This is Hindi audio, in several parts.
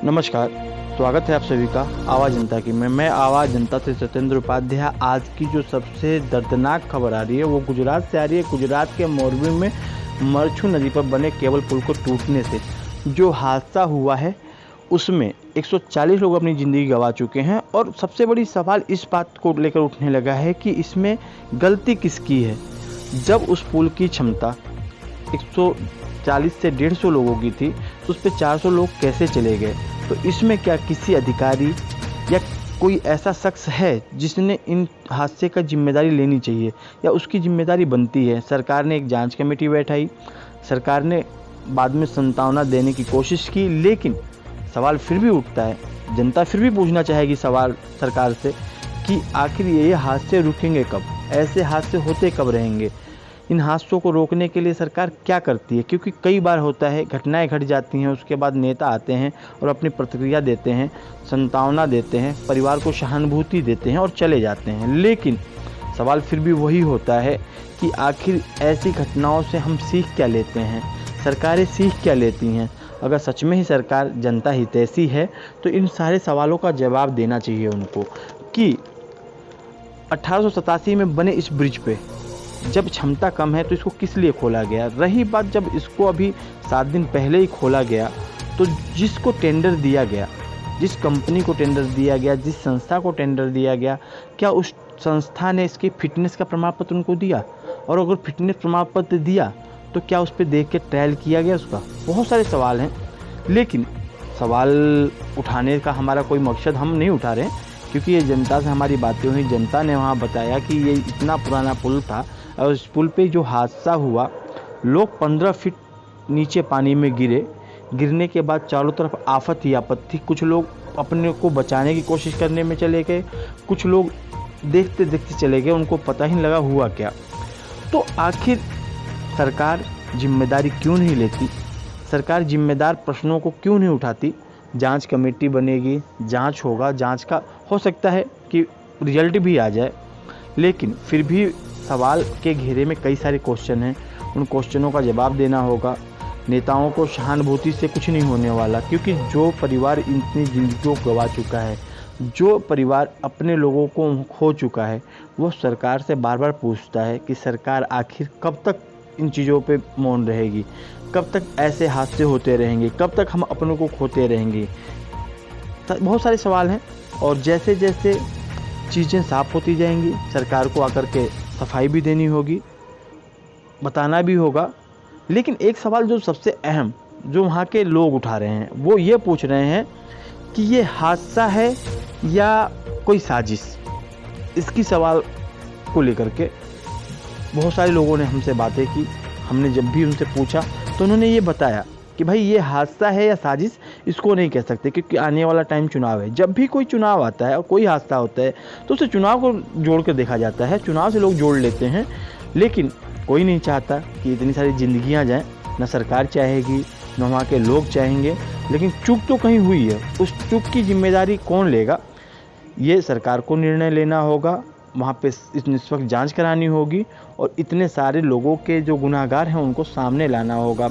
नमस्कार, स्वागत है आप सभी का आवाज़ जनता की में। मैं आवाज़ जनता से सत्येंद्र उपाध्याय। आज की जो सबसे दर्दनाक खबर आ रही है वो गुजरात से आ रही है। गुजरात के मोरबी में मरछू नदी पर बने केबल पुल को टूटने से जो हादसा हुआ है उसमें 140 लोग अपनी ज़िंदगी गंवा चुके हैं। और सबसे बड़ी सवाल इस बात को लेकर उठने लगा है कि इसमें गलती किसकी है। जब उस पुल की क्षमता 140 से 150 लोगों की थी तो उस पर 400 लोग कैसे चले गए? तो इसमें क्या किसी अधिकारी या कोई ऐसा शख्स है जिसने इन हादसे का जिम्मेदारी लेनी चाहिए या उसकी जिम्मेदारी बनती है? सरकार ने एक जांच कमेटी बैठाई, सरकार ने बाद में सांत्वना देने की कोशिश की, लेकिन सवाल फिर भी उठता है। जनता फिर भी पूछना चाहेगी सवाल सरकार से कि आखिर ये हादसे रुकेंगे कब? ऐसे हादसे होते कब रहेंगे? इन हादसों को रोकने के लिए सरकार क्या करती है? क्योंकि कई बार होता है, घटनाएं घट जाती हैं, उसके बाद नेता आते हैं और अपनी प्रतिक्रिया देते हैं, सांत्वना देते हैं, परिवार को सहानुभूति देते हैं और चले जाते हैं। लेकिन सवाल फिर भी वही होता है कि आखिर ऐसी घटनाओं से हम सीख क्या लेते हैं? सरकारें सीख क्या लेती हैं? अगर सच में ही सरकार जनता हितैषी है तो इन सारे सवालों का जवाब देना चाहिए उनको कि 1887 में बने इस ब्रिज पे जब क्षमता कम है तो इसको किस लिए खोला गया? रही बात जब इसको अभी 7 दिन पहले ही खोला गया तो जिसको टेंडर दिया गया, जिस कंपनी को टेंडर दिया गया, जिस संस्था को टेंडर दिया गया, क्या उस संस्था ने इसकी फिटनेस का प्रमाण पत्र उनको दिया? और अगर फिटनेस प्रमाण पत्र दिया तो क्या उस पर देख के ट्रायल किया गया उसका? बहुत सारे सवाल हैं, लेकिन सवाल उठाने का हमारा कोई मकसद हम नहीं उठा रहे हैं, क्योंकि ये जनता से हमारी बातें हुई। जनता ने वहाँ बताया कि ये इतना पुराना पुल था और उस पुल पे जो हादसा हुआ, लोग 15 फीट नीचे पानी में गिरने के बाद चारों तरफ आफत ही आफत थी। कुछ लोग अपने को बचाने की कोशिश करने में चले गए, कुछ लोग देखते देखते चले गए, उनको पता ही नहीं लगा हुआ क्या। तो आखिर सरकार जिम्मेदारी क्यों नहीं लेती? सरकार जिम्मेदार प्रश्नों को क्यों नहीं उठाती? जांच कमेटी बनेगी, जांच होगा, जांच का हो सकता है कि रिजल्ट भी आ जाए, लेकिन फिर भी सवाल के घेरे में कई सारे क्वेश्चन हैं। उन क्वेश्चनों का जवाब देना होगा। नेताओं को सहानुभूति से कुछ नहीं होने वाला, क्योंकि जो परिवार इतनी जिंदगियों को गंवा चुका है, जो परिवार अपने लोगों को खो चुका है, वो सरकार से बार बार पूछता है कि सरकार आखिर कब तक इन चीज़ों पे मौन रहेगी? कब तक ऐसे हादसे होते रहेंगे? कब तक हम अपनों को खोते रहेंगे? बहुत सारे सवाल हैं और जैसे जैसे चीज़ें साफ होती जाएंगी सरकार को आकर के सफाई भी देनी होगी, बताना भी होगा। लेकिन एक सवाल जो सबसे अहम जो वहाँ के लोग उठा रहे हैं वो ये पूछ रहे हैं कि ये हादसा है या कोई साजिश? इसकी सवाल को लेकर के बहुत सारे लोगों ने हमसे बातें की। हमने जब भी उनसे पूछा तो उन्होंने ये बताया कि भाई ये हादसा है या साजिश इसको नहीं कह सकते, क्योंकि आने वाला टाइम चुनाव है। जब भी कोई चुनाव आता है और कोई हादसा होता है तो उसे चुनाव को जोड़ कर देखा जाता है, चुनाव से लोग जोड़ लेते हैं। लेकिन कोई नहीं चाहता कि इतनी सारी जिंदगियां जाएं, ना सरकार चाहेगी ना वहाँ के लोग चाहेंगे। लेकिन चूक तो कहीं हुई है, उस चूक की जिम्मेदारी कौन लेगा? ये सरकार को निर्णय लेना होगा, वहाँ पे इस निष्पक्ष जांच करानी होगी और इतने सारे लोगों के जो गुनाहगार हैं उनको सामने लाना होगा।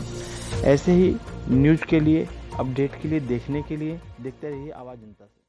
ऐसे ही न्यूज़ के लिए, अपडेट के लिए, देखने के लिए देखते रहिए आवाज़ जनता से।